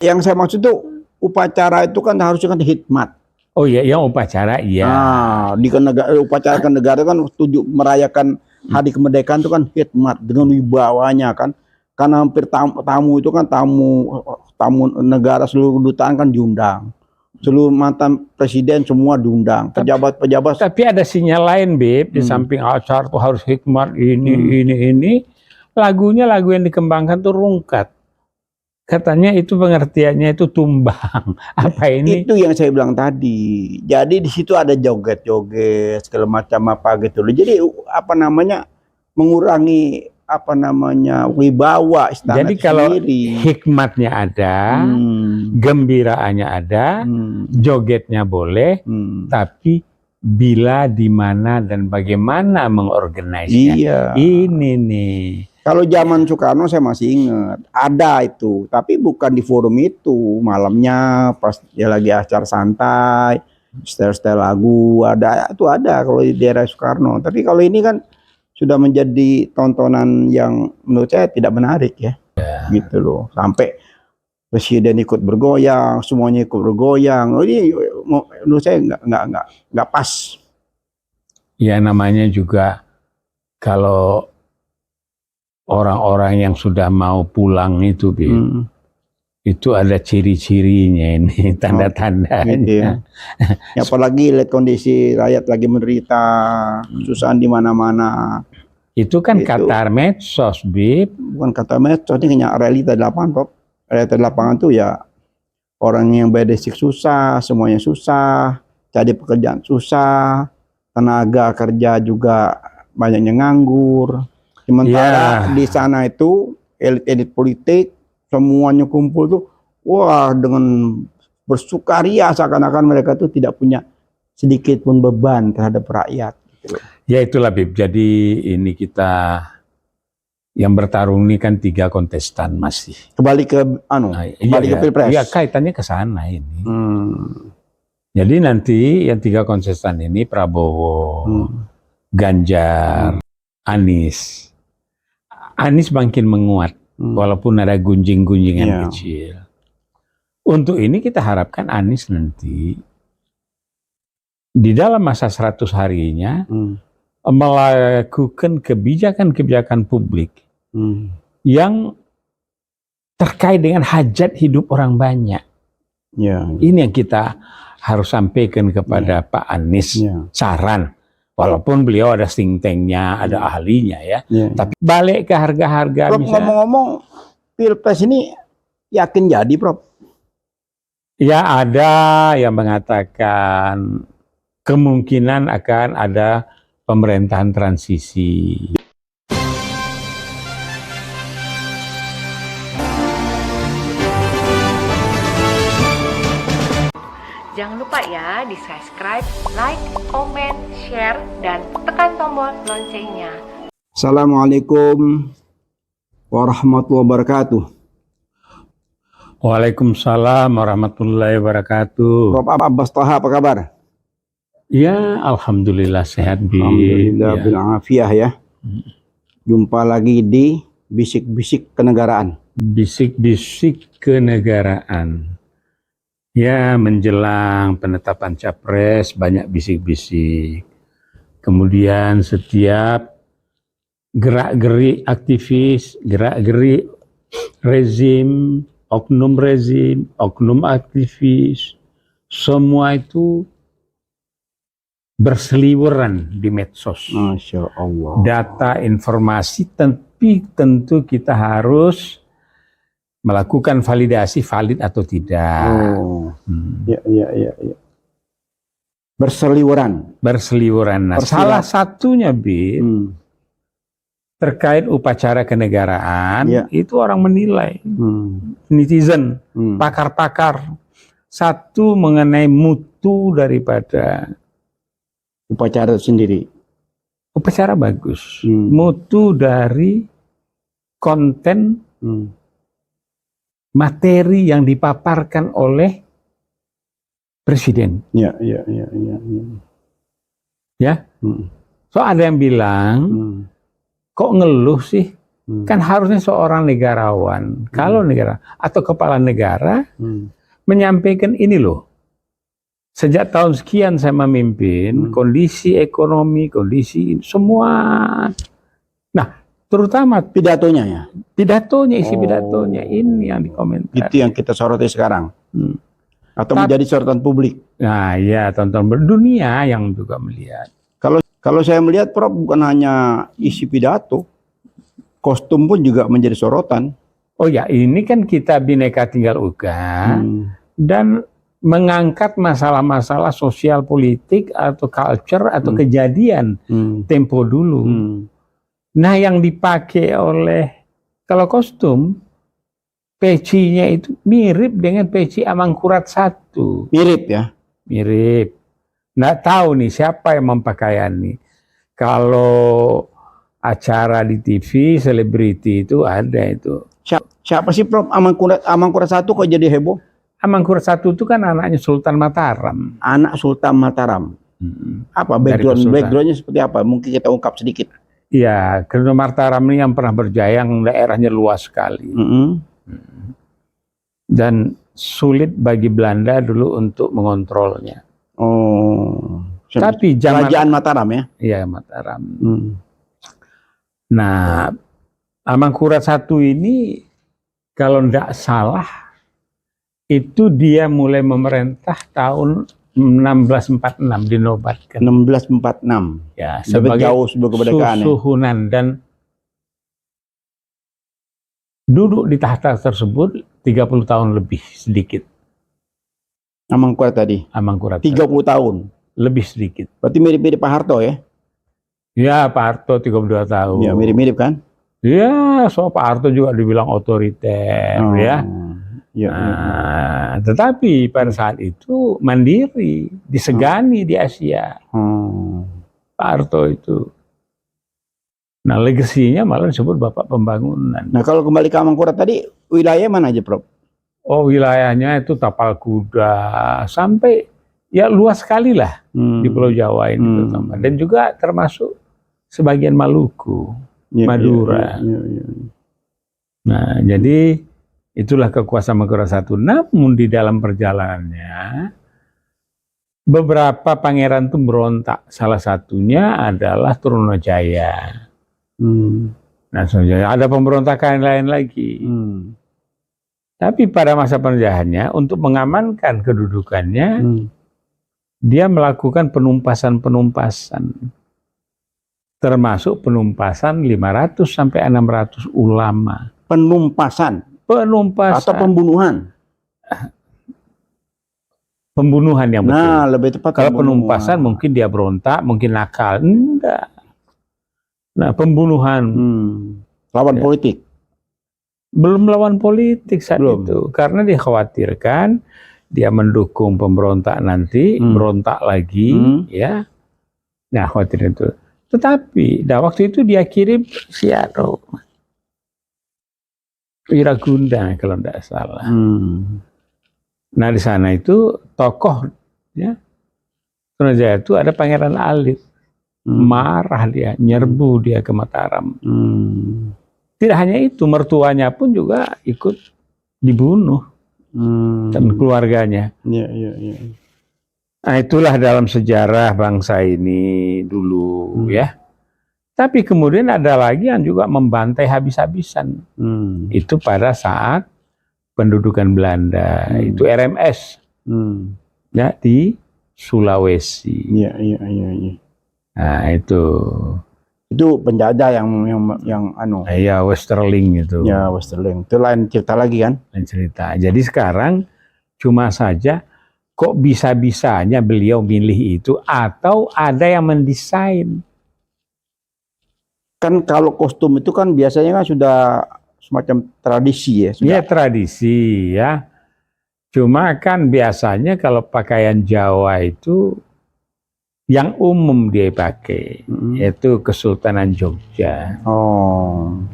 Yang saya maksud tuh upacara itu kan harusnya kan hikmat. Oh iya, yang upacara iya. Di upacara kenegara kan tujuh merayakan hari kemerdekaan itu kan hikmat dengan wibawanya kan. Karena hampir tamu itu kan tamu negara, seluruh kedutaan kan diundang. Seluruh mantan presiden semua diundang. Pejabat-pejabat. Tapi ada sinyal lain, Bib, di samping acara tuh harus hikmat ini. Lagunya lagu yang dikembangkan tuh rungkat. Katanya itu pengertiannya itu tumbang. Apa ini? Itu yang saya bilang tadi. Jadi di situ ada joget-joget segala macam apa gitu loh. Jadi apa namanya mengurangi apa namanya wibawa istana. Jadi kalau hikmatnya ada, gembiraannya ada, jogetnya boleh, tapi bila, di mana dan bagaimana mengorganisasinya. Iya. Ini nih. Kalau zaman Soekarno saya masih ingat, ada itu, tapi bukan di forum itu, malamnya pas dia lagi acara santai, setel-setel lagu, ada kalau di daerah Soekarno. Tapi kalau ini kan sudah menjadi tontonan yang menurut saya tidak menarik ya. Gitu loh, sampai presiden ikut bergoyang, semuanya ikut bergoyang. Oh, ini menurut saya nggak pas. Ya namanya juga kalau orang-orang yang sudah mau pulang itu, itu ada ciri-cirinya ini, tanda-tandanya. Gitu ya. Apalagi lihat kondisi rakyat lagi menderita, kesusahan di mana-mana. Itu kan kata medsos, Bib. Bukan kata medsos, ini hanya realita di lapangan, realita di lapangan tuh ya orang yang basic susah, semuanya susah, cari pekerjaan susah, tenaga kerja juga banyak yang nganggur. Sementara di sana itu elit-elit politik semuanya kumpul tuh, wah dengan bersukaria seakan-akan mereka tuh tidak punya sedikit pun beban terhadap rakyat. Gitu. Ya itulah, Bib. Jadi ini kita yang bertarung ini kan 3 kontestan masih. Kembali ke ke Pilpres. Iya, kaitannya ke sana ini. Jadi nanti yang 3 kontestan ini Prabowo, Ganjar, Anies. Anies makin menguat, walaupun ada gunjing-gunjingan kecil. Untuk ini kita harapkan Anies nanti di dalam masa 100 harinya melakukan kebijakan-kebijakan publik yang terkait dengan hajat hidup orang banyak. Ini yang kita harus sampaikan kepada Pak Anies, saran. Walaupun beliau ada think tank-nya, ada ahlinya ya. Tapi balik ke harga-harga misalnya. Ngomong-ngomong, Pilpres ini yakin jadi, Prof? Ya ada yang mengatakan kemungkinan akan ada pemerintahan transisi. Jangan lupa ya di subscribe, like, comment, share, dan tekan tombol loncengnya. Assalamualaikum warahmatullahi wabarakatuh. Waalaikumsalam warahmatullahi wabarakatuh. Prof Abbas Taha, apa kabar? Ya, alhamdulillah sehat, Bi. Alhamdulillah bil'afiyah ya. Jumpa lagi di Bisik-Bisik Kenegaraan. Bisik-bisik kenegaraan. Ya, menjelang penetapan capres banyak bisik-bisik. Kemudian setiap gerak-gerik aktivis, gerak-gerik rezim, oknum aktivis, semua itu berseliweran di medsos. Masya Allah. Data, informasi, tapi tentu kita harus melakukan validasi valid atau tidak. Ya. Berseliweran. Nah, salah satunya, Bib, terkait upacara kenegaraan, itu orang menilai, netizen, pakar-pakar, satu mengenai mutu daripada upacara sendiri. Upacara bagus, mutu dari konten materi yang dipaparkan oleh presiden. Ya. So ada yang bilang, kok ngeluh sih Kan harusnya seorang negarawan, kalau negara atau kepala negara menyampaikan ini loh. Sejak tahun sekian saya memimpin, kondisi ekonomi, kondisi semua. Nah, terutama Pidatonya ya. isi pidatonya ini yang dikomentar. Itu yang kita soroti sekarang. Atau menjadi sorotan publik. Nah, ya, tonton berdunia yang juga melihat. Kalau saya melihat, Prof, bukan hanya isi pidato, kostum pun juga menjadi sorotan. Oh ya, ini kan kita Bhinneka Tunggal Ika dan mengangkat masalah-masalah sosial politik atau culture atau kejadian tempo dulu. Nah, yang dipakai oleh kalau kostum pecinya itu mirip dengan peci Amangkurat I. Mirip ya? Mirip. Nggak tahu nih siapa yang memakaian nih. Kalau acara di TV, selebriti itu ada itu. Siapa sih, Prof? Amangkurat I kok jadi heboh? Amangkurat I itu kan anaknya Sultan Mataram. Anak Sultan Mataram. Apa backgroundnya seperti apa? Mungkin kita ungkap sedikit. Iya, karena Mataram ini yang pernah berjaya, yang daerahnya luas sekali. Dan sulit bagi Belanda dulu untuk mengontrolnya. Oh. Tapi Kerajaan Mataram ya? Iya, Mataram. Nah, Amangkurat I ini kalau tidak salah itu dia mulai memerintah tahun 1646 dinobatkan. 1646. Ya, sebagai jauh sebelum kemerdekaan. Susuhunan dan duduk di tahta tersebut 30 tahun lebih sedikit. Amangkurat tadi. Amangkurat 30 tahun. Lebih sedikit. Berarti mirip-mirip Pak Harto ya? Ya, Pak Harto 32 tahun. Ya, mirip-mirip kan? Ya, so Pak Harto juga dibilang otoriter ya. Tetapi pada saat itu mandiri, disegani di Asia. Pak Harto itu. Nah, legasinya malah disebut Bapak Pembangunan. Nah, kalau kembali ke Amangkurat tadi, wilayah mana aja, Prof? Oh, wilayahnya itu Tapal Kuda sampai ya luas sekali lah di Pulau Jawa ini terutama. Dan juga termasuk sebagian Maluku, Madura. Nah, jadi itulah kekuasaan Amangkurat I. Namun di dalam perjalanannya beberapa pangeran itu berontak. Salah satunya adalah Trunajaya. Nah, ada pemberontakan lain lagi. Tapi pada masa penjajahannya untuk mengamankan kedudukannya, dia melakukan penumpasan, termasuk penumpasan 500 sampai 600 ulama. Penumpasan atau pembunuhan? Pembunuhan yang betul. Nah, lebih tepat. Kalau penumpasan mungkin dia berontak, mungkin nakal. Enggak. Nah, pembunuhan. Lawan politik? Belum lawan politik saat itu. Karena dikhawatirkan dia mendukung pemberontak nanti, berontak lagi, ya. Nah, khawatir itu. Tetapi, waktu itu dia kirim si Wiragunda kalau tidak salah. Nah, di sana itu tokoh, ya, Trunajaya itu ada Pangeran Alit. Marah dia, nyerbu dia ke Mataram. Tidak hanya itu, mertuanya pun juga ikut dibunuh dan keluarganya. Nah, itulah dalam sejarah bangsa ini dulu, ya. Tapi kemudian ada lagi yang juga membantai habis-habisan. Itu pada saat pendudukan Belanda, itu RMS, ya, di Sulawesi. Nah, itu penjajah yang ya, Westerling itu. Ya, Westerling. Itu lain cerita lagi kan? Lain cerita. Jadi sekarang cuma saja kok bisa-bisanya beliau milih itu atau ada yang mendesain. Kan kalau kostum itu kan biasanya kan sudah semacam tradisi ya. Iya, tradisi ya. Cuma kan biasanya kalau pakaian Jawa itu yang umum dia pakai, yaitu Kesultanan Jogja.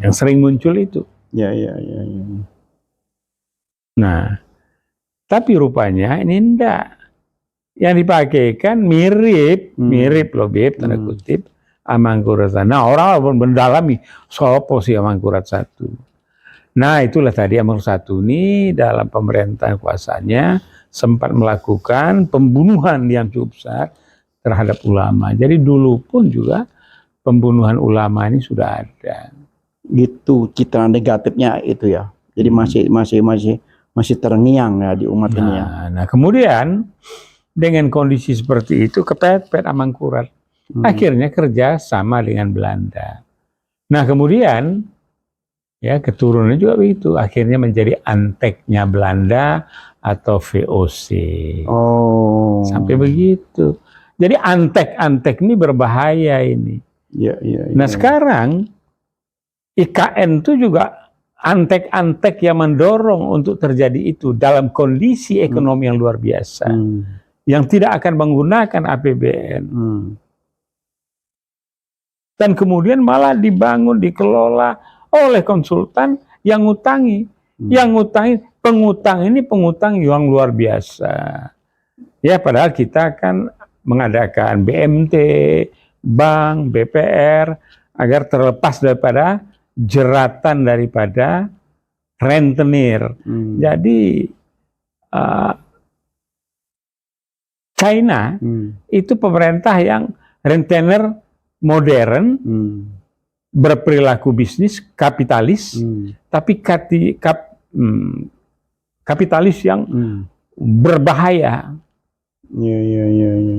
Yang sering muncul itu. Nah, tapi rupanya ini enggak. Yang dipakai kan mirip loh, Beb, tanda kutip, Amangkurat I. Nah, orang mendalami sopo sih Amangkurat I. Nah, itulah tadi Amangkurat I ini dalam pemerintahan kuasanya sempat melakukan pembunuhan yang cukup besar terhadap ulama. Jadi dulu pun juga pembunuhan ulama ini sudah ada. Gitu citra negatifnya itu ya. Jadi masih terngiang ya di umat ini ya. Nah, kemudian dengan kondisi seperti itu kepepet Amangkurat. Akhirnya kerja sama dengan Belanda. Nah, kemudian ya keturunannya juga begitu. Akhirnya menjadi anteknya Belanda atau VOC. Oh. Sampai begitu. Jadi antek-antek ini berbahaya ini. Ya. Nah, sekarang IKN itu juga antek-antek yang mendorong untuk terjadi itu dalam kondisi ekonomi yang luar biasa. Yang tidak akan menggunakan APBN. Dan kemudian malah dibangun, dikelola oleh konsultan yang ngutangi. Yang ngutangi, pengutang yang luar biasa. Ya, padahal kita kan mengadakan BMT, bank, BPR, agar terlepas daripada jeratan daripada rentenir. Jadi China itu pemerintah yang rentenir modern, berperilaku bisnis kapitalis, tapi kapitalis yang berbahaya.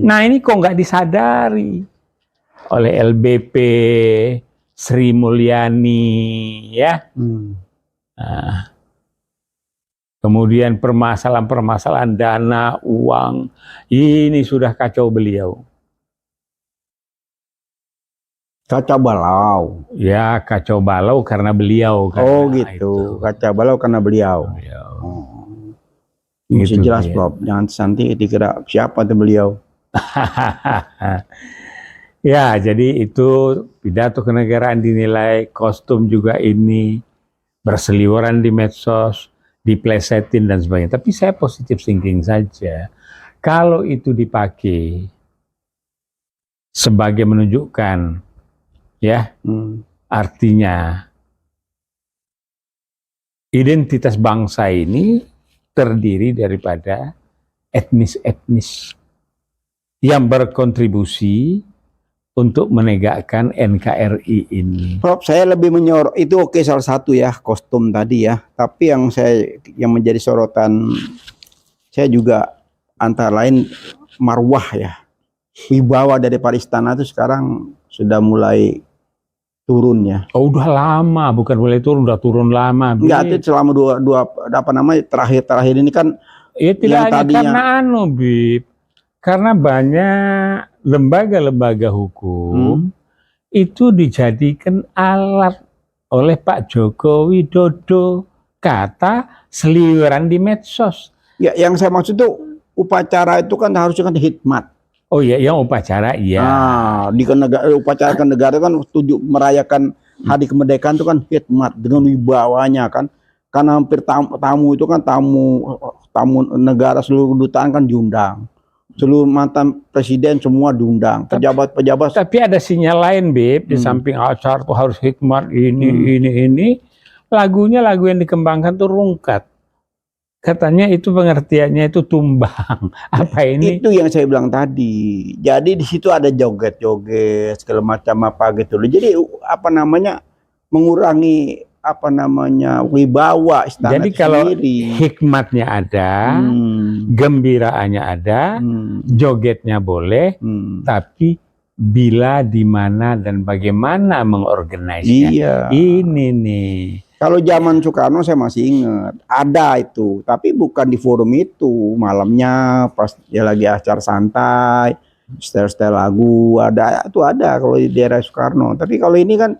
Nah, ini kok nggak disadari oleh LBP, Sri Mulyani, ya. Nah, kemudian permasalahan dana, uang, ini sudah kacau beliau. Kacau balau. Ya, kacau balau karena beliau. Oh gitu, kacau balau karena beliau. Mesti Gitu, jelas, ya. Prof. Jangan nanti dikira siapa tuh beliau. Ya, jadi itu pidato kenegaraan dinilai, kostum juga ini, berseliweran di medsos, diplesetin dan sebagainya. Tapi saya positive thinking saja. Kalau itu dipakai sebagai menunjukkan, ya, artinya identitas bangsa ini terdiri daripada etnis-etnis yang berkontribusi untuk menegakkan NKRI ini. Prof, saya lebih menyorot itu oke salah satu ya kostum tadi ya. Tapi yang menjadi sorotan saya juga antara lain marwah ya. Wibawa dari istana itu sekarang sudah mulai turun ya. Oh, udah lama, bukan mulai turun, udah turun lama. Enggak, itu selama dua apa namanya terakhir ini kan ya tidak hanya karena Bib. Karena banyak lembaga-lembaga hukum itu dijadikan alat oleh Pak Joko Widodo, kata seliweran di medsos. Ya, yang saya maksud tuh upacara itu kan harusnya kan hikmat. Oh iya, yang upacara iya. Di upacara negara kan merayakan hari kemerdekaan itu kan hikmat dengan wibawanya kan. Karena hampir tamu itu kan tamu negara, seluruh kedutaan kan diundang. Seluruh mantan presiden semua diundang, pejabat-pejabat. Tapi ada sinyal lain, Bib, di samping acara tuh harus hikmat ini. Lagunya lagu yang dikembangkan tuh rungkat. Katanya itu pengertiannya itu tumbang. Apa ini? Itu yang saya bilang tadi. Jadi di situ ada joget-joget segala macam apa gitu loh. Jadi apa namanya mengurangi apa namanya wibawa istana. Jadi kalau sendiri. hikmatnya ada, gembiraannya ada, jogetnya boleh, tapi bila, di mana dan bagaimana mengorganisasinya. Iya. Ini nih. Kalau zaman Soekarno saya masih ingat ada itu, tapi bukan di forum itu. Malamnya pas dia lagi acara santai, setel lagu ada kalau di daerah Soekarno. Tapi kalau ini kan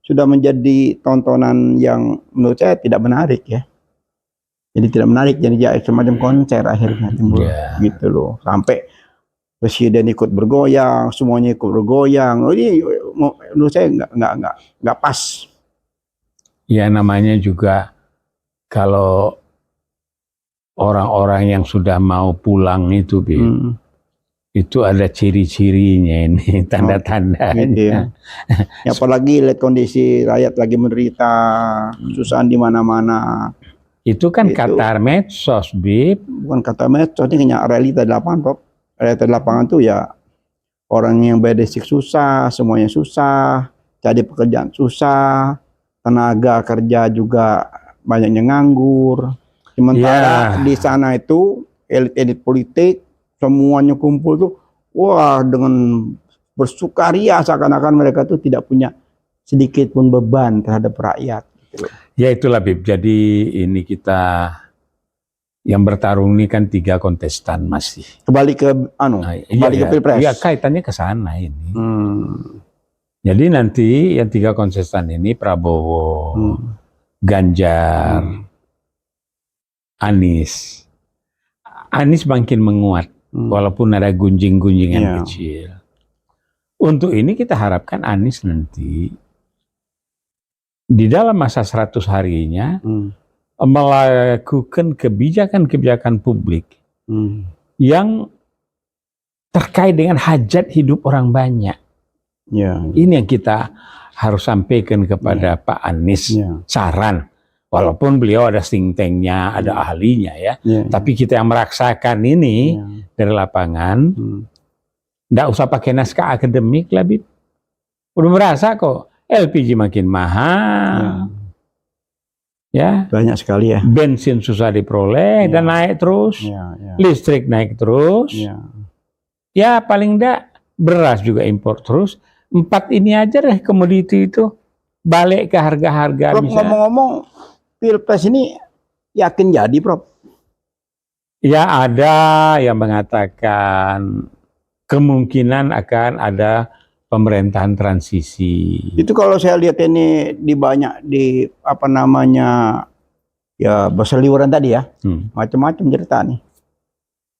sudah menjadi tontonan yang menurut saya tidak menarik ya. Jadi tidak menarik, jadi semacam konser akhirnya timbul gitu loh. Sampai presiden ikut bergoyang, semuanya ikut bergoyang. Oh, ini menurut saya nggak pas. Ya namanya juga kalau orang-orang yang sudah mau pulang itu, Itu ada ciri-cirinya ini, tanda-tandanya. Gitu ya. Ya, apalagi lihat kondisi rakyat lagi menderita, kesusahan di mana-mana. Itu kan Itu. kata medsos, Bib. Bukan kata medsos, ini hanya realita di lapangan, Prof. Realita di lapangan tuh ya orang yang basic susah, semuanya susah, cari pekerjaan susah, tenaga kerja juga banyak yang nganggur. Sementara di sana itu elit-elit politik semuanya kumpul tuh, wah, dengan bersukaria seakan-akan mereka tuh tidak punya sedikit pun beban terhadap rakyat. Gitu. Ya itulah, Bib. Jadi ini kita yang bertarung ini kan 3 kontestan masih. Kembali ke kembali ke Pilpres. Iya, kaitannya ke sana ini. Jadi nanti yang 3 kontestan ini Prabowo, Ganjar, Anies. Anies makin menguat. Walaupun ada gunjing-gunjingan kecil. Untuk ini kita harapkan Anies nanti di dalam masa 100 harinya melakukan kebijakan-kebijakan publik yang terkait dengan hajat hidup orang banyak. Ini yang kita harus sampaikan kepada Pak Anies, saran. Walaupun beliau ada think tank-nya, ada ahlinya ya. Tapi kita yang merasakan ini dari lapangan, nggak usah pakai naskah akademik lah, Bib. Udah merasa kok LPG makin mahal. Ya. Banyak sekali ya. Bensin susah diperoleh dan naik terus. Listrik naik terus. Ya paling enggak beras juga impor terus. 4 ini aja deh komoditi itu balik ke harga-harga. Ngomong-ngomong, Pilpres ini yakin jadi, Prof? Ya ada yang mengatakan kemungkinan akan ada pemerintahan transisi. Itu kalau saya lihat ini di apa namanya ya berseliweran tadi ya, macam-macam cerita nih,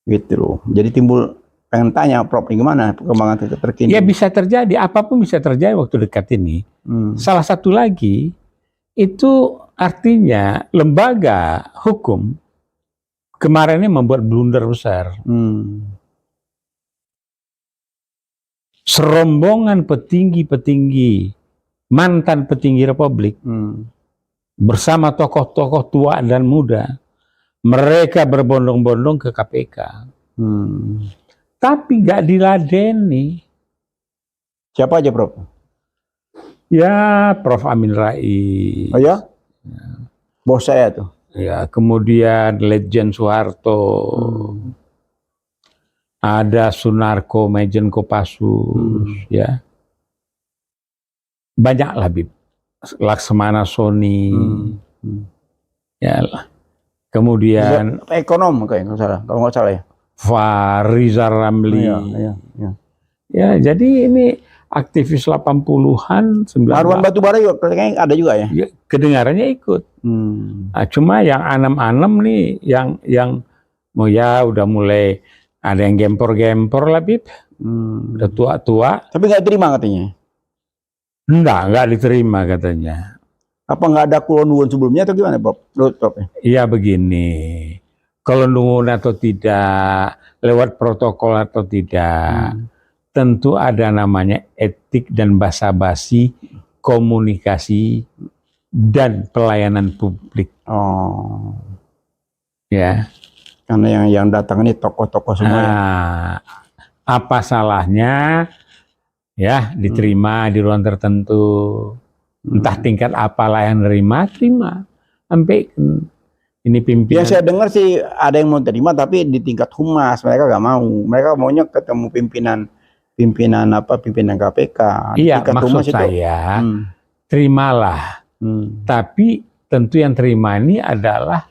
gitu loh. Jadi timbul pengen tanya, Prof, gimana perkembangan terkini? Ya bisa terjadi, apapun bisa terjadi waktu dekat ini. Salah satu lagi itu artinya lembaga hukum kemarin ini membuat blunder besar. Serombongan petinggi-petinggi, mantan petinggi Republik, bersama tokoh-tokoh tua dan muda, mereka berbondong-bondong ke KPK. Tapi gak diladeni. Siapa aja, Prof? Ya, Prof Amin Rais. Oh ya? Bos saya tuh. Ya, kemudian Legend Soeharto. Ada Sunarko, Majen Kopassus, ya. Banyak lah, Bib. Laksamana Soni. Ya. Kemudian ekonom kayaknya kalau nggak salah ya. Fariza Ramli. Ya, jadi ini aktivis 80-an, 90-an. Marwan Batubara juga kayaknya ada juga ya. Kedengarannya ikut. Nah, cuma yang anem-anem nih, yang mau ya udah mulai ada yang gempor-gempor lah, Bib. Udah tua-tua. Tapi nggak terima katanya. Nggak diterima katanya. Apa nggak ada kulon sebelumnya atau gimana, Prof? Iya begini. Kalau nunggu atau tidak, lewat protokol atau tidak, tentu ada namanya etik dan basa-basi, komunikasi dan pelayanan publik. Ya. Karena yang datang ini tokoh-tokoh semua. Apa salahnya ya diterima di ruang tertentu, entah tingkat apalah yang terima, sampai ini pimpinan. Ya saya dengar sih ada yang mau terima, tapi di tingkat humas mereka nggak mau. Mereka maunya ketemu pimpinan KPK. Iya, maksud saya terimalah. Tapi tentu yang terima ini adalah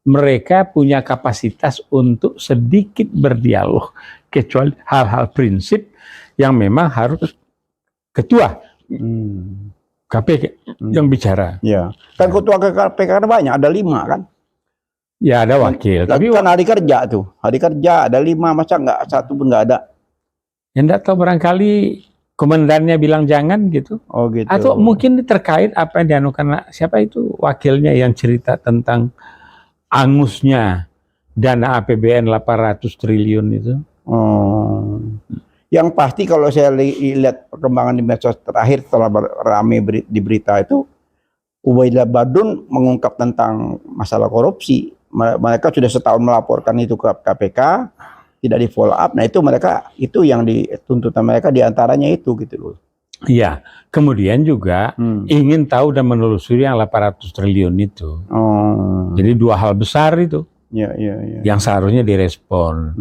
mereka punya kapasitas untuk sedikit berdialog, kecuali hal-hal prinsip yang memang harus ketua KPK yang bicara. Ya, kan ketua KPK banyak, ada 5 kan? Ya ada wakil. Tapi kan hari kerja tuh, hari kerja ada 5, masa nggak satu pun nggak ada? Ya enggak tahu, barangkali komandannya bilang jangan gitu. Oh gitu. Atau mungkin terkait apa yang dianukan siapa itu wakilnya yang cerita tentang angusnya dana APBN 800 triliun itu. Yang pasti kalau saya lihat perkembangan di medsos terakhir setelah ramai di berita itu, Ubaidillah Badun mengungkap tentang masalah korupsi. Mereka sudah setahun melaporkan itu ke KPK, tidak di follow up. Nah itu yang dituntutan mereka diantaranya itu gitu loh. Iya, kemudian juga ingin tahu dan menelusuri yang 800 triliun itu. Jadi dua hal besar itu yang seharusnya direspon.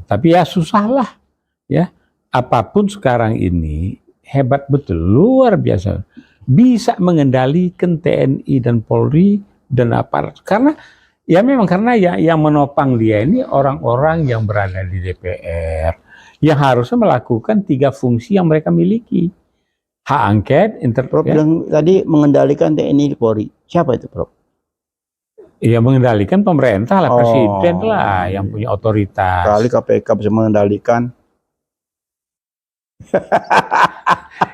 Tapi ya susahlah ya. Apapun sekarang ini hebat betul, luar biasa. Bisa mengendalikan TNI dan Polri dan aparat. Karena ya memang karena yang menopang dia ini orang-orang yang berada di DPR yang harusnya melakukan 3 fungsi yang mereka miliki. Hak angket, Prof bilang tadi mengendalikan TNI Polri. Siapa itu, Prof? Ya mengendalikan pemerintah lah, presiden lah yang punya otoritas. Kali KPK bisa mengendalikan.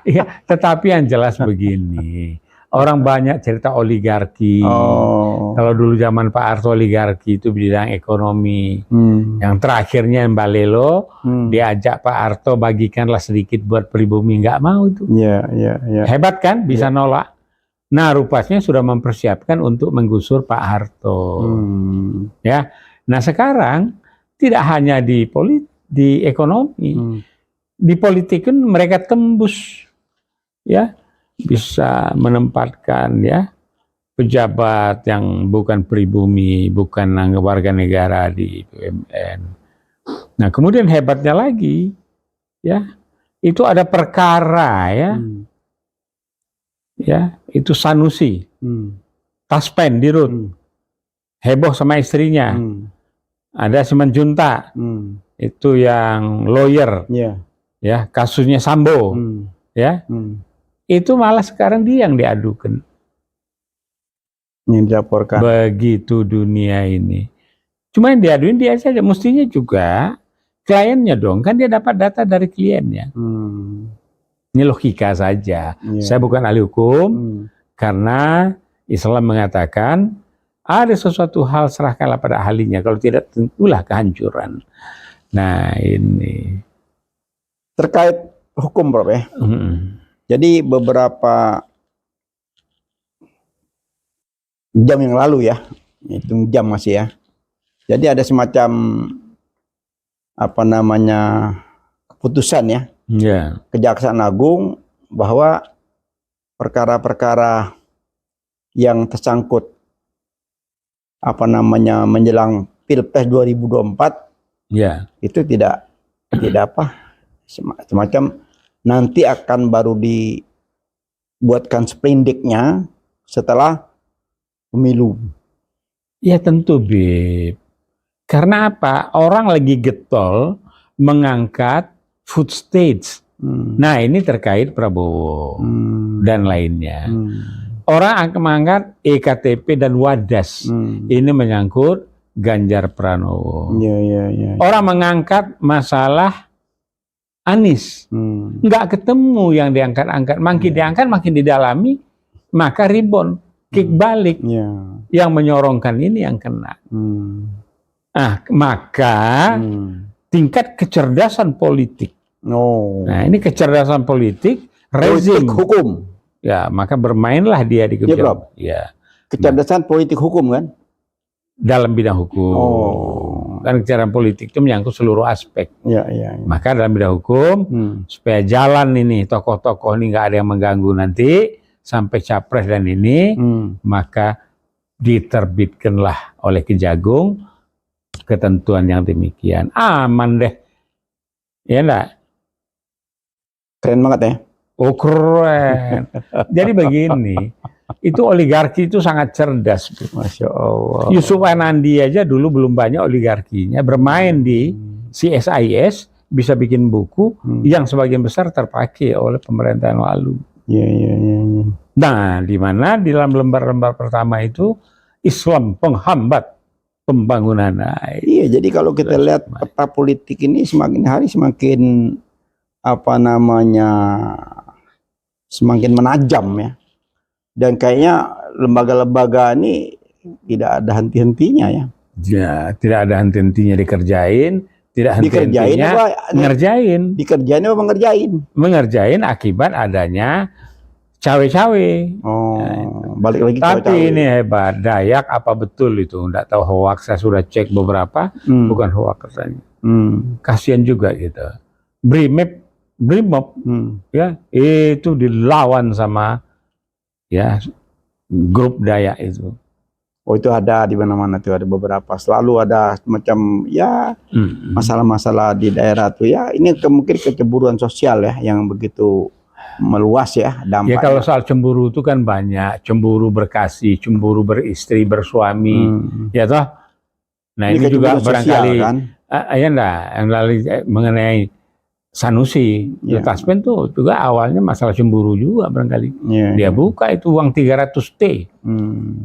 Iya, tetapi yang jelas begini. Orang banyak cerita oligarki. Kalau dulu zaman Pak Harto oligarki itu bidang ekonomi. Yang terakhirnya Mbak Lelo diajak Pak Harto bagikanlah sedikit buat pribumi, nggak mau itu. Hebat kan, bisa nolak. Nah rupanya sudah mempersiapkan untuk menggusur Pak Harto. Ya, nah sekarang tidak hanya di ekonomi, di politik kan mereka tembus, ya. Bisa menempatkan ya pejabat yang bukan pribumi, bukan warga negara di BUMN. Nah kemudian hebatnya lagi ya itu ada perkara ya itu Sanusi, Taspen Dirut, heboh sama istrinya. Ada Simanjuntak, itu yang lawyer, ya kasusnya Sambo, ya. Itu malah sekarang dia yang diadukan. Yang dilaporkan. Begitu dunia ini. Cuma yang diaduin dia saja. Mestinya juga kliennya dong. Kan dia dapat data dari kliennya. Ini logika saja. Saya bukan ahli hukum. Karena Islam mengatakan ada sesuatu hal serahkanlah pada ahlinya. Kalau tidak tentulah kehancuran. Nah ini. Terkait hukum Prof ya. Jadi beberapa jam yang lalu ya, hitung jam masih ya. Jadi ada semacam keputusan ya, Kejaksaan Agung bahwa perkara-perkara yang tersangkut menjelang Pilpres 2024 itu tidak semacam nanti akan baru dibuatkan sprindiknya setelah pemilu. Ya tentu Bib. Karena apa? Orang lagi getol mengangkat food stage. Nah ini terkait Prabowo dan lainnya. Orang akan mengangkat EKTP dan Wadas. Ini menyangkut Ganjar Pranowo. Orang mengangkat masalah Anies, nggak ketemu yang diangkat-angkat, makin diangkat makin didalami, maka ribon, kick balik, yang menyorongkan ini yang kena. Maka tingkat kecerdasan politik, nah ini kecerdasan politik, rezim hukum, ya maka bermainlah dia di kebijakan, kecerdasan politik hukum kan, dalam bidang hukum. Kan kecerdasan politik itu menyangkut seluruh aspek. Maka dalam bidang hukum, supaya jalan ini, tokoh-tokoh ini nggak ada yang mengganggu nanti, sampai capres dan ini, maka diterbitkanlah oleh Kejagung ketentuan yang demikian. Aman deh. Ya enggak? Keren banget ya. Oh keren. Jadi begini, itu oligarki itu sangat cerdas. Masya Allah. Yusuf Anandi aja dulu belum banyak oligarkinya, bermain di CSIS, bisa bikin buku yang sebagian besar terpakai oleh pemerintahan lalu. Nah, di mana di dalam lembar-lembar pertama itu Islam penghambat pembangunan. Iya, jadi kalau kita lihat peta politik ini semakin hari semakin semakin menajam ya. Dan kayaknya lembaga-lembaga ini tidak ada henti-hentinya ya. Ya, tidak ada henti-hentinya dikerjain, tidak Dikerjain henti-hentinya apa? ngerjain. Dikerjain apa mengerjain? Mengerjain akibat adanya cawe-cawe. Oh, balik lagi Tapi cawe-cawe. ini hebat, Dayak apa betul itu? Nggak tahu hoax, saya sudah cek beberapa, bukan hoax katanya. Kasihan juga gitu. Brimob, ya itu dilawan sama ya grup Dayak itu. Oh, itu ada di mana-mana tuh, ada beberapa. Selalu ada macam ya masalah-masalah di daerah tuh ya. Ini mungkin kecemburuan sosial ya yang begitu meluas ya dampaknya. Ya kalau soal cemburu itu kan banyak, cemburu berkasih, cemburu beristri, bersuami, ya toh. Nah ini juga barangkali kan? Ya enggak, yang lalu mengenai Sanusi, Taspen tuh juga awalnya masalah cemburu juga barangkali. Dia buka itu uang 300T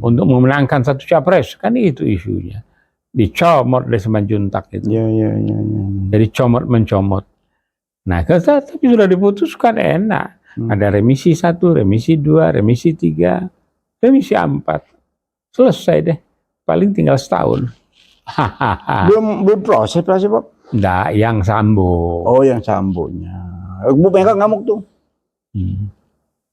untuk memenangkan satu capres, kan itu isunya. Dicomot dari Simanjuntak itu. Jadi comot mencomot. Nah, tapi sudah diputuskan enak. Ada remisi 1, remisi 2, remisi 3, remisi 4. Selesai deh. Paling tinggal setahun. belum proses Pak? Enggak, yang Sambo. Oh, yang Sambonya. Bu Mega ngamuk tuh.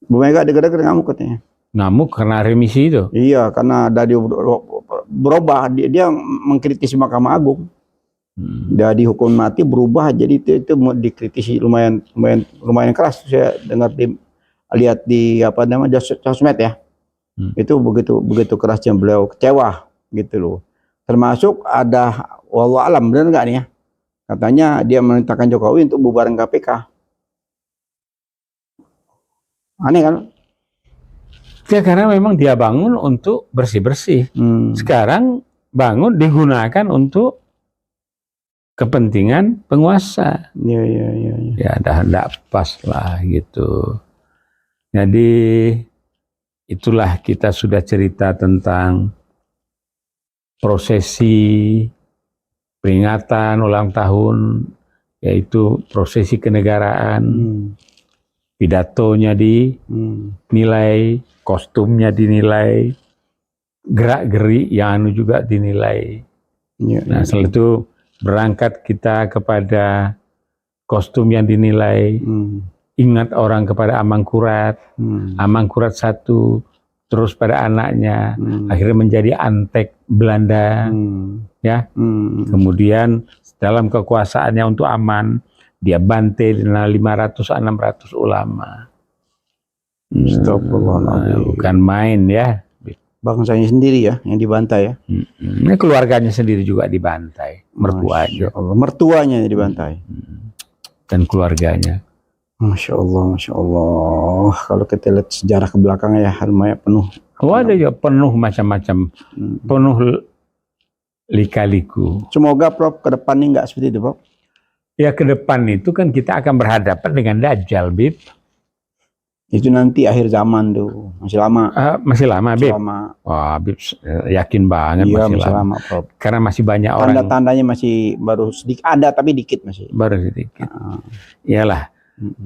Bu Mega dekat-dekat ngamuk katanya. Ngamuk karena remisi itu? Iya, karena dari berubah. Dia mengkritisi Mahkamah Agung. Dari hukum mati berubah, jadi itu dikritisi lumayan keras. Saya dengar lihat di apa namanya sosmed ya. Itu begitu kerasnya beliau, kecewa gitu loh. Termasuk ada wallahu alam, benar nggak nih ya? Katanya dia memerintahkan Jokowi untuk bubaran KPK. Aneh kan? Ya karena memang dia bangun untuk bersih-bersih. Sekarang bangun digunakan untuk kepentingan penguasa. Ya dah pas lah gitu. Jadi itulah kita sudah cerita tentang prosesi peringatan ulang tahun, yaitu prosesi kenegaraan, pidatonya dinilai, kostumnya dinilai, gerak-gerik yang juga dinilai. Nah setelah itu berangkat kita kepada kostum yang dinilai, ingat orang kepada Amangkurat, Amangkurat 1, terus pada anaknya, akhirnya menjadi Antek Belanda, ya. Kemudian dalam kekuasaannya untuk aman, dia bantai dengan 500-600 ulama. Bukan main ya. Bangsanya sendiri ya yang dibantai ya. Ini keluarganya sendiri juga dibantai, mertuanya. Mertuanya yang dibantai. Dan keluarganya. Masya Allah. Kalau kita lihat sejarah ke belakang ya, lumayan penuh. Oh ada juga penuh macam-macam, penuh lika-liku. Semoga Prof ke depan ini nggak seperti itu, Prof. Ya ke depan itu kan kita akan berhadapan dengan Dajjal, Bib. Itu nanti akhir zaman tuh, masih lama. Masih lama, Bib. Wah, Bib yakin banget iya, masih lama, Prof. Karena masih banyak orang. Tanda-tandanya masih baru sedikit, ada tapi dikit masih. Baru sedikit. Iyalah.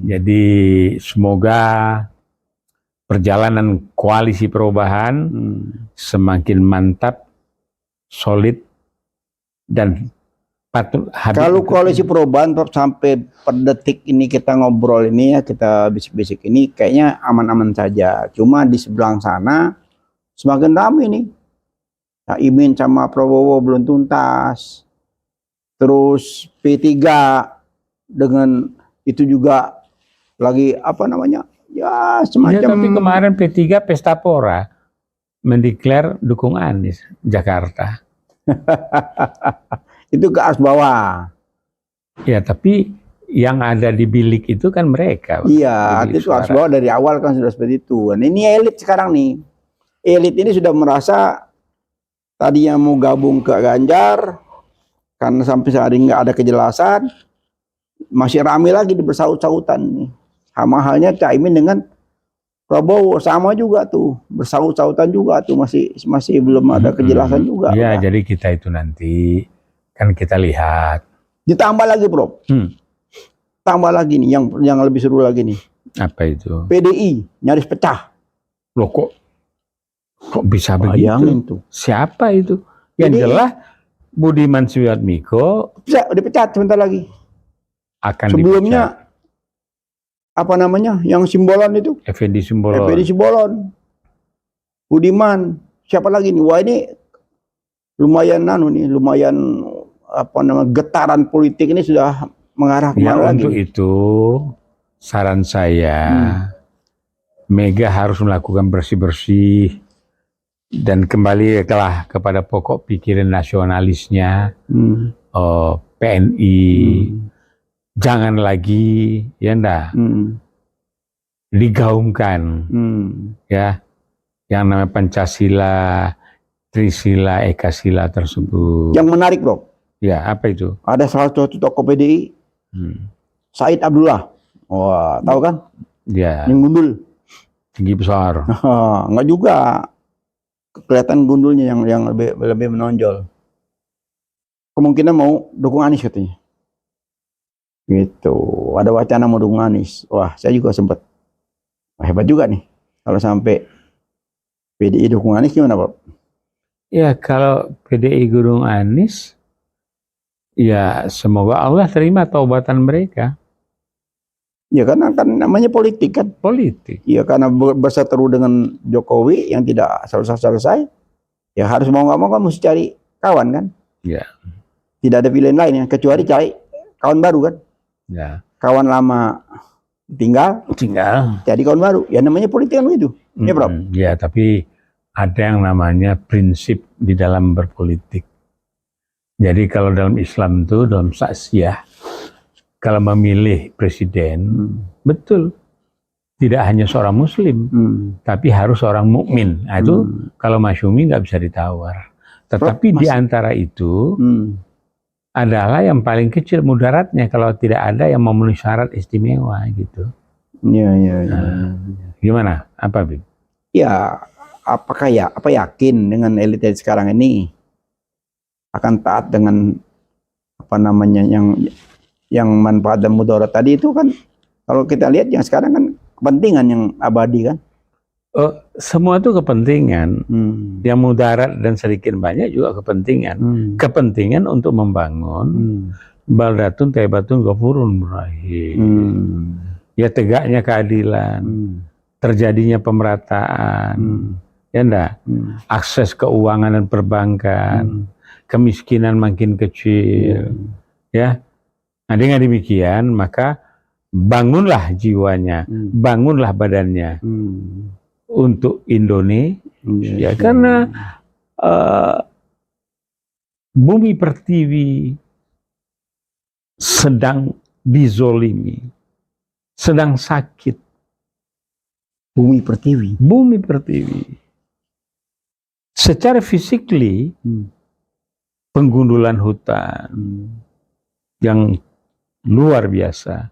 Jadi semoga perjalanan koalisi perubahan semakin mantap, solid, dan patut. Kalau koalisi perubahan Prof, sampai per detik ini kita ngobrol ini ya, kita bisik-bisik ini kayaknya aman-aman saja. Cuma di sebelah sana semakin ramai nih. Imin sama Prabowo belum tuntas. Terus P3 dengan itu juga lagi apa namanya? Ya semacam. Ya, tapi kemarin P3 Pesta Pora mendeklar dukung Anies Jakarta. Itu ke atas bawah. Ya, tapi yang ada di bilik itu kan mereka. Iya, itu atas bawah dari awal kan sudah seperti itu. Nah, ini elit sekarang nih. Elit ini sudah merasa tadinya mau gabung ke Ganjar karena sampai saat ini nggak ada kejelasan, masih ramai lagi di bersaut-sautan nih. Sama halnya Caimin dengan Prabowo sama juga tuh, bersaut-sautan juga tuh, masih belum ada kejelasan juga. Ya, jadi kita itu nanti kan kita lihat. Ditambah lagi, Bro. Tambah lagi nih yang lebih seru lagi nih. Apa itu? PDI nyaris pecah. Loh kok bisa begitu? Bayangin tuh. Siapa itu? Yang jelas Budiman Sujatmiko bisa dipecat sebentar lagi. akan Sebelumnya apa namanya yang Simbolon itu? dipecat. Effendi Simbolon. Effendi Simbolon. Budiman. Siapa lagi nih? Wah ini lumayan lumayan apa namanya getaran politik ini sudah mengarah Ya, kemana lagi? untuk itu saran saya Mega harus melakukan bersih-bersih dan kembali kepada pokok pikiran nasionalisnya. PNI jangan lagi digaungkan ya yang namanya Pancasila, Trisila, Ekasila tersebut. Yang menarik bro, Ya, apa itu? ada salah satu tokoh PDI, Said Abdullah. Wah, tahu kan? Ya, Yang gundul. tinggi besar. Enggak juga. Kelihatan gundulnya yang lebih menonjol. Kemungkinan mau dukung Anies katanya. Gitu. Ada wacana mau dukung Anies. Wah, saya juga sempat. Wah, hebat juga nih. Kalau sampai PDI dukung Anies gimana, Pak? Ya, kalau PDI Gunung Anies, ya semoga Allah terima taubatan mereka. Ya karena kan namanya politik kan. Politik. Ya karena berseteru dengan Jokowi yang tidak selesai-selesai, ya harus mau nggak mau kan mesti cari kawan kan. Ya. Tidak ada pilihan lain ya, kecuali cari kawan baru kan. Ya. Kawan lama tinggal, jadi kawan baru. Ya namanya politik kan begitu. Ya, Prof. Ya, tapi ada yang namanya prinsip di dalam berpolitik. Jadi kalau dalam Islam itu, dalam saksiyah, kalau memilih presiden, betul. Tidak hanya seorang muslim, tapi harus seorang mukmin. Nah, itu kalau Masyumi nggak bisa ditawar. Tetapi di antara itu adalah yang paling kecil mudaratnya kalau tidak ada yang memenuhi syarat istimewa gitu. Iya. Gimana? Apa, Bib? Ya, apa yakin dengan elit sekarang ini akan taat dengan apa namanya yang manfaat dan mudarat tadi itu kan, kalau kita lihat yang sekarang kan kepentingan yang abadi kan. Semua itu kepentingan. Yang mudarat dan sedikit banyak juga kepentingan. Kepentingan untuk membangun baldatun taibatun ghafurun rahim. Ya tegaknya keadilan, terjadinya pemerataan, ya enggak? Akses keuangan dan perbankan, kemiskinan makin kecil, ya. Nah, dengan demikian maka bangunlah jiwanya, bangunlah badannya untuk Indonesia, karena bumi pertiwi sedang dizolimi, sedang sakit. Bumi pertiwi. Secara physically, penggundulan hutan yang luar biasa.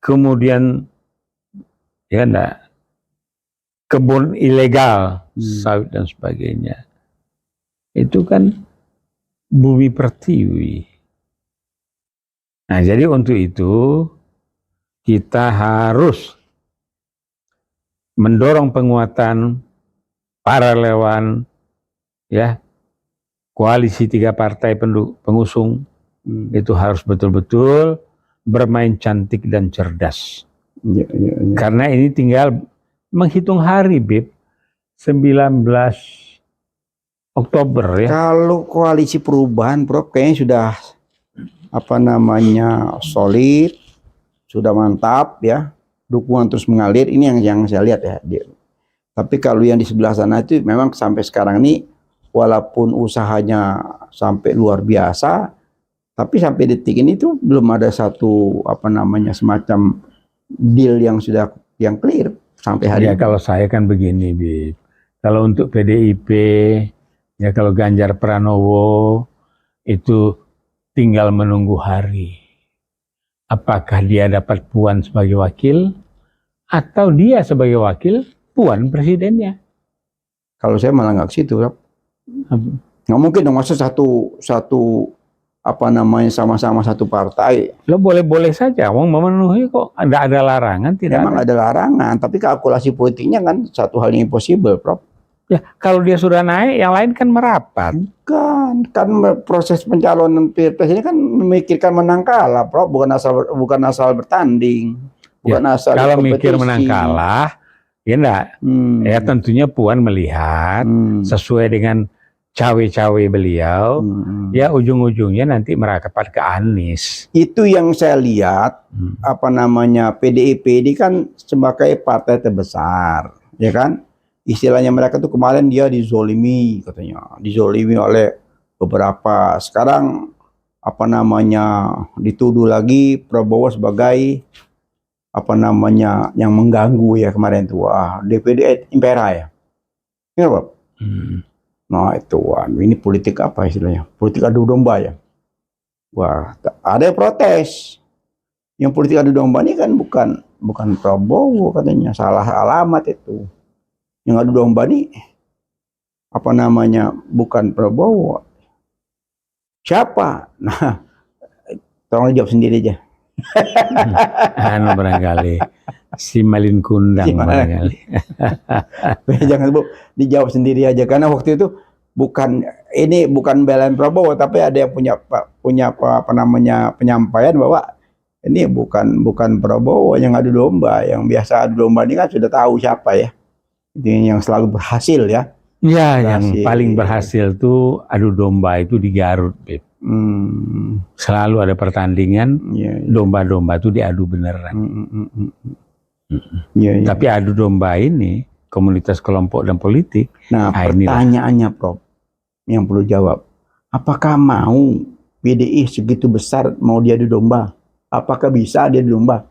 Kemudian ya enggak, kebun ilegal, sawit dan sebagainya. Itu kan bumi pertiwi. Nah, jadi untuk itu kita harus mendorong penguatan para relawan, ya, koalisi 3 partai pengusung itu harus betul-betul bermain cantik dan cerdas. Karena ini tinggal menghitung hari, Bib. 19 Oktober ya. Kalau koalisi perubahan, Prof, kayaknya sudah apa namanya solid, sudah mantap ya, dukungan terus mengalir. Ini yang saya lihat ya. Tapi kalau yang di sebelah sana itu memang sampai sekarang ini walaupun usahanya sampai luar biasa, tapi sampai detik ini tuh belum ada satu apa namanya semacam deal yang sudah yang clear sampai hari ini. Kalau saya kan begini, Bib. Kalau untuk PDIP, ya kalau Ganjar Pranowo itu tinggal menunggu hari. Apakah dia dapat Puan sebagai wakil atau dia sebagai wakil Puan presidennya? Kalau saya malah nggak ke situ, nggak mungkin dong masa satu apa namanya sama-sama satu partai. Lo boleh-boleh saja, mau memenuhi kok, ada larangan tidak? Memang ada larangan, tapi kalkulasi politiknya kan satu hal yang impossible, Prof. Ya, kalau dia sudah naik, yang lain kan merapat. Kan proses pencalonan pilpres ini kan memikirkan menang kalah, Prof. Bukan asal bertanding, bukan asal Kalau mikir kompetisi. menang kalah, ya enggak. Ya tentunya Puan melihat sesuai dengan cawe-cawe beliau, ya ujung-ujungnya nanti merapat ke Anies. Itu yang saya lihat, PDIP ini kan sebagai partai terbesar, ya kan? Istilahnya mereka tuh kemarin dia dizolimi katanya, dizolimi oleh beberapa. Sekarang dituduh lagi Prabowo sebagai yang mengganggu ya kemarin tuh. DPD Impera ya. Ini Pak. Nah itu ini politik apa istilahnya? Politik adu domba ya. Wah, ada yang protes. Yang politik adu domba ini kan bukan Prabowo katanya, salah alamat itu. Yang adu domba ini bukan Prabowo. Siapa? Nah, tolong jawab sendiri aja. Barangkali si Malin Kundang barangkali. Jangan Bu, dijawab sendiri aja karena waktu itu bukan belain Prabowo, tapi ada yang punya penyampaian bahwa ini bukan Prabowo yang adu domba. Yang biasa adu domba ini kan sudah tahu siapa ya. Ini yang selalu berhasil ya. Ya, yang paling berhasil tuh adu domba itu di Garut, Beb. Selalu ada pertandingan, domba-domba itu diadu beneran. Tapi adu domba ini, komunitas kelompok dan politik. Nah, pertanyaannya Prof, yang perlu jawab. Apakah mau PDI segitu besar mau diadu domba? Apakah bisa diadu domba?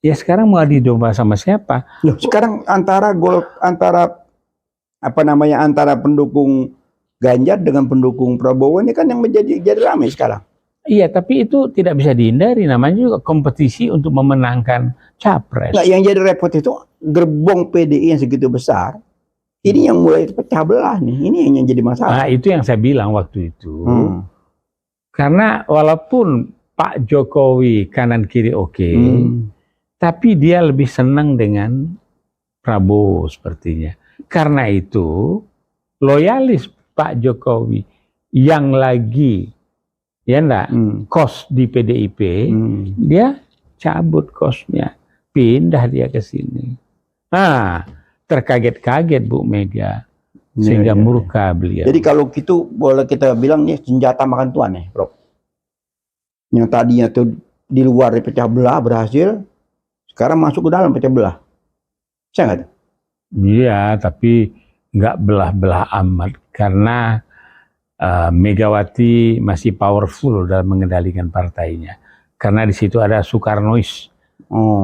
Ya sekarang mau adu domba sama siapa? Loh, sekarang antara pendukung Ganjar dengan pendukung Prabowo ini kan yang jadi ramai sekarang. Iya, tapi itu tidak bisa dihindari. Namanya juga kompetisi untuk memenangkan capres. Nah, yang jadi repot itu gerbong PDI yang segitu besar. Ini yang mulai pecah belah nih. Ini yang jadi masalah. Nah, itu yang saya bilang waktu itu. Karena walaupun Pak Jokowi kanan kiri oke, tapi dia lebih senang dengan Prabowo sepertinya. Karena itu loyalis Pak Jokowi yang lagi kos di PDIP, dia cabut kosnya, pindah dia ke sini. Nah, terkaget-kaget Bu Mega sehingga murka beliau. Jadi kalau gitu boleh kita bilang nih senjata makan tuan nih, Bro. Yang tadinya tuh di luar pecah belah berhasil, sekarang masuk ke dalam pecah belah. Saya nggak? Iya, tapi nggak belah-belah amat karena Megawati masih powerful dalam mengendalikan partainya. Karena di situ ada Soekarnois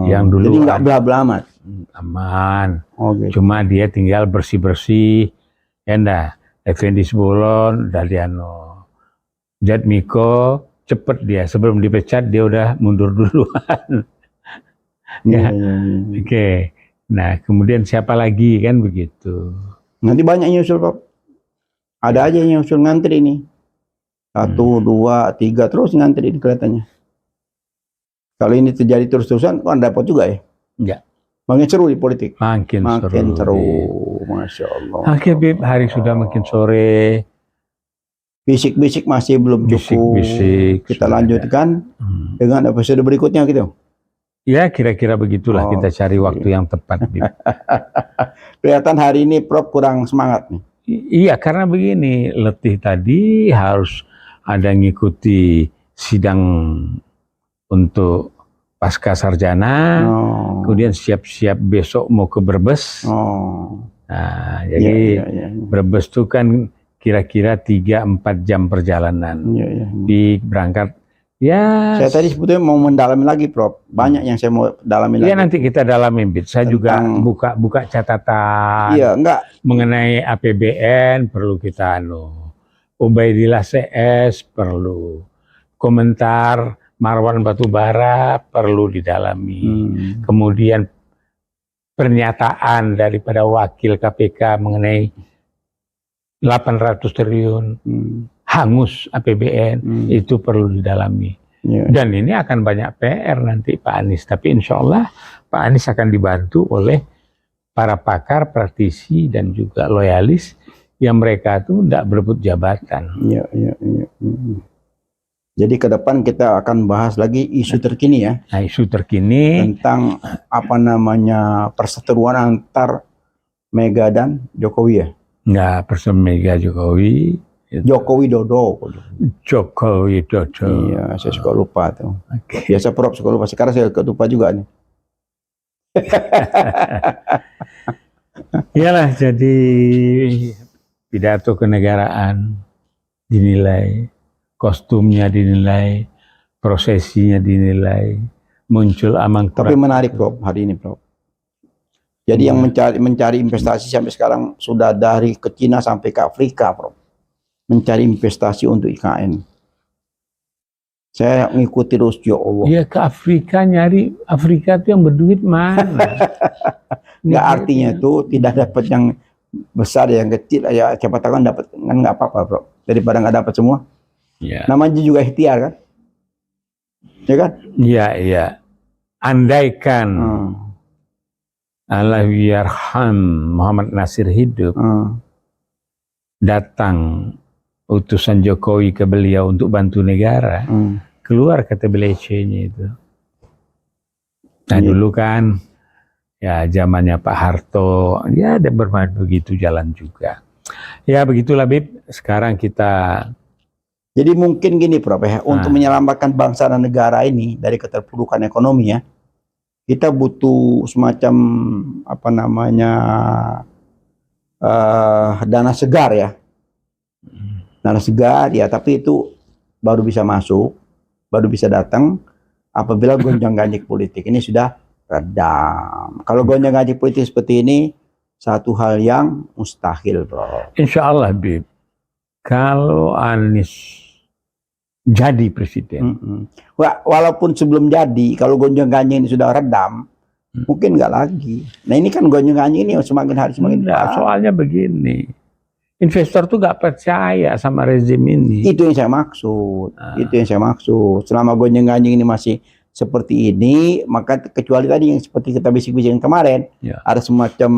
yang dulu. Jadi nggak belah-belah amat. Aman. Okay. Cuma dia tinggal bersih-bersih. Effendi Simbolon, Daliano, Jatmiko, cepet dia sebelum dipecat dia udah mundur duluan. Oke. Nah, kemudian siapa lagi kan begitu. Nanti banyak yang nyusul, Pak. Ada aja yang nyusul ngantri ini. 1, 2, 3 terus ngantri kelihatannya. Kalau ini terjadi terus-terusan, kan dapat juga ya? Enggak. Makin seru di politik. Makin seru. Masya Allah. Oke, Bib, hari sudah makin sore. Bisik-bisik masih belum cukup. Bisik-bisik. Kita lanjutkan dengan episode berikutnya gitu. Ya, kira-kira begitulah kita cari waktu yang tepat. Kelihatan hari ini Prof kurang semangat nih. Iya, karena begini, letih tadi harus ada ngikuti sidang untuk pasca sarjana, kemudian siap-siap besok mau ke Brebes. Nah, jadi Brebes itu kan kira-kira 3-4 jam perjalanan. Di berangkat. Ya, saya tadi sebetulnya mau mendalami lagi, Prof. Banyak yang saya mau dalami lagi. Iya, nanti kita dalamin, Bit. Saya juga buka catatan. Iya, enggak. Mengenai APBN perlu kita Ubaidillah CS perlu. Komentar Marwan Batubara perlu didalami. Kemudian pernyataan daripada wakil KPK mengenai 800 triliun. Hangus APBN itu perlu didalami. Dan ini akan banyak PR nanti Pak Anies. Tapi insya Allah Pak Anies akan dibantu oleh para pakar, praktisi dan juga loyalis yang mereka itu tidak berebut jabatan. Iya. Jadi ke depan kita akan bahas lagi isu terkini ya. Nah, isu terkini Tentang perseteruan antar Mega dan Jokowi ya. nggak Mega Jokowi, Jokowi Dodo. Jokowi Dodo. Iya, saya suka lupa tuh. Oke. Biasa Prof suka lupa. Sekarang saya lupa juga nih. Iyalah, jadi pidato kenegaraan dinilai, kostumnya dinilai, prosesinya dinilai, muncul amang Tapi menarik Prof hari ini Prof. Jadi yang mencari investasi sampai sekarang sudah dari ke Cina sampai ke Afrika Prof. Mencari investasi untuk IKN. Saya ngikuti terus, ya Allah. Iya, ke Afrika, nyari Afrika itu yang berduit mana? Nggak artinya itu tidak dapat yang besar, yang kecil, ya siapa tahu kan dapat, kan nggak apa-apa Bro. Daripada nggak dapat semua. Iya. Namanya juga ikhtiar kan? Ya kan? Iya. Andaikan Allahyarham Muhammad Nasir hidup, datang utusan Jokowi ke beliau untuk bantu negara, keluar kata BLC-nya itu. Nah dulu kan, ya zamannya Pak Harto, ya ada berbagai begitu jalan juga. Ya begitulah Bib, sekarang kita... Jadi mungkin gini Prof ya, untuk menyelamatkan bangsa dan negara ini dari keterpurukan ekonomi ya, kita butuh semacam dana segar ya. Dana segar ya, tapi itu baru bisa masuk, baru bisa datang apabila gonjang-ganjing politik ini sudah redam. Kalau gonjang-ganjing politik seperti ini satu hal yang mustahil, Bro. Insya Allah, Bib, kalau Anies jadi presiden, walaupun sebelum jadi, kalau gonjang-ganjing ini sudah redam, mungkin nggak lagi. Nah ini kan gonjang-ganjing ini semakin hari semakin parah. Soalnya begini, investor tuh nggak percaya sama rezim ini. Itu yang saya maksud. Itu yang saya maksud. Selama gonjang-ganjing ini masih seperti ini, maka kecuali tadi yang seperti kita bisik-bisikin kemarin, ada semacam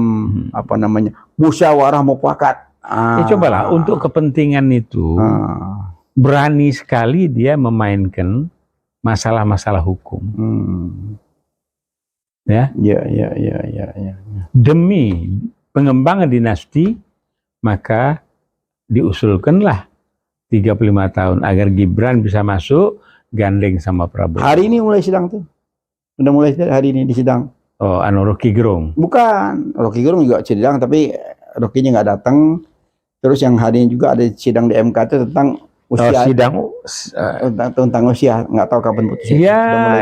musyawarah mufakat. Cobalah untuk kepentingan itu. Berani sekali dia memainkan masalah-masalah hukum. Ya. Demi pengembangan dinasti, maka diusulkanlah 35 tahun agar Gibran bisa masuk gandeng sama Prabowo. Hari ini mulai sidang tuh. Udah mulai hari ini di sidang. Oh, Rocky Gerung. Bukan, Rocky Gerung juga sidang tapi Rocky-nya nggak datang. Terus yang hari ini juga ada sidang di MK itu tentang usia, tentang usia, nggak tahu kapan putusnya.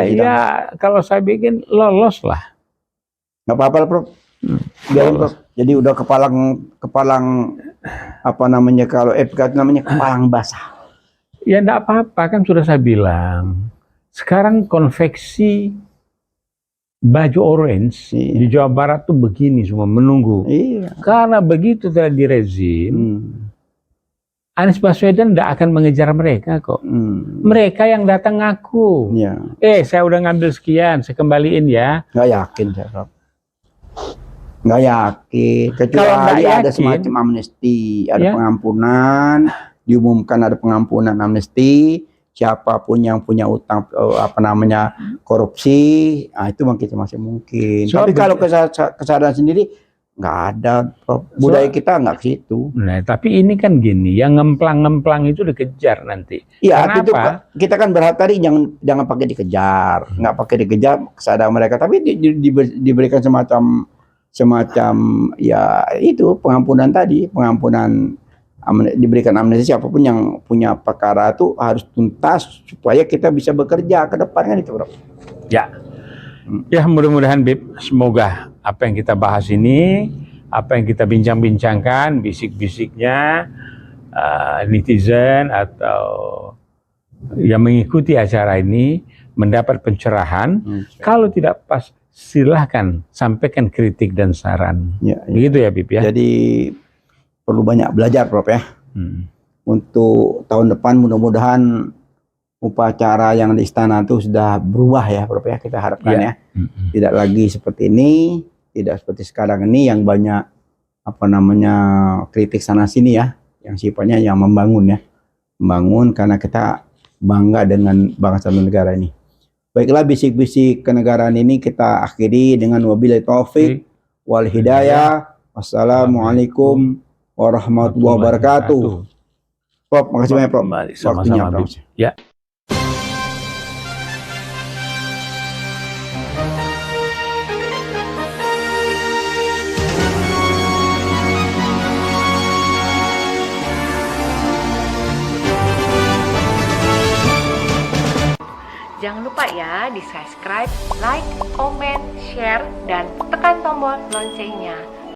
Ya, kalau saya bikin lolos lah. Nggak apa-apa, Prof. Biarin, Prof. Jadi udah kepalang kalau FK itu namanya kepalang basah. Ya nggak apa-apa, kan sudah saya bilang. Sekarang konveksi baju orange di Jawa Barat tuh begini semua menunggu. Karena begitu terjadi rezim. Anies Baswedan tidak akan mengejar mereka kok. Mereka yang datang ngaku. Saya udah ngambil sekian, saya kembaliin ya. Nggak yakin saya, Prof. Nggak yakin. Kecuali ada semacam amnesti, ada pengampunan, diumumkan ada pengampunan amnesti. Siapapun yang punya utang korupsi, itu masih mungkin. Tapi kalau kesadaran sendiri nggak ada, Prof. Budaya kita nggak ke situ. Nah, tapi ini kan gini, yang ngemplang-ngemplang itu dikejar nanti. Iya, itu kita kan berharap tadi jangan pakai dikejar, nggak pakai dikejar kesadaran mereka, tapi diberikan semacam ya itu pengampunan tadi, diberikan amnesti siapapun yang punya perkara itu harus tuntas supaya kita bisa bekerja ke depan kan itu, Bro. Ya mudah-mudahan Bib, semoga apa yang kita bahas ini, apa yang kita bincang-bincangkan, bisik-bisiknya netizen atau yang mengikuti acara ini mendapat pencerahan. Kalau tidak pas, silahkan sampaikan kritik dan saran. Begitu ya Bib ya. Jadi perlu banyak belajar, Prof ya. Untuk tahun depan mudah-mudahan upacara yang di istana itu sudah berubah ya, Prof ya, kita harapkan ya. Tidak lagi seperti ini, tidak seperti sekarang ini yang banyak apa namanya kritik sana sini ya, yang sifatnya yang membangun ya, membangun karena kita bangga dengan bangsa dan negara ini. Baiklah, bisik-bisik kenegaraan ini kita akhiri dengan wabillahi taufik wal hidayah. Wassalamualaikum warahmatullahi wabarakatuh. Prof, makasih banyak Prof. Waktunya, Sama-sama. Prof. Ya. Jangan lupa ya di subscribe, like, comment, share, dan tekan tombol loncengnya.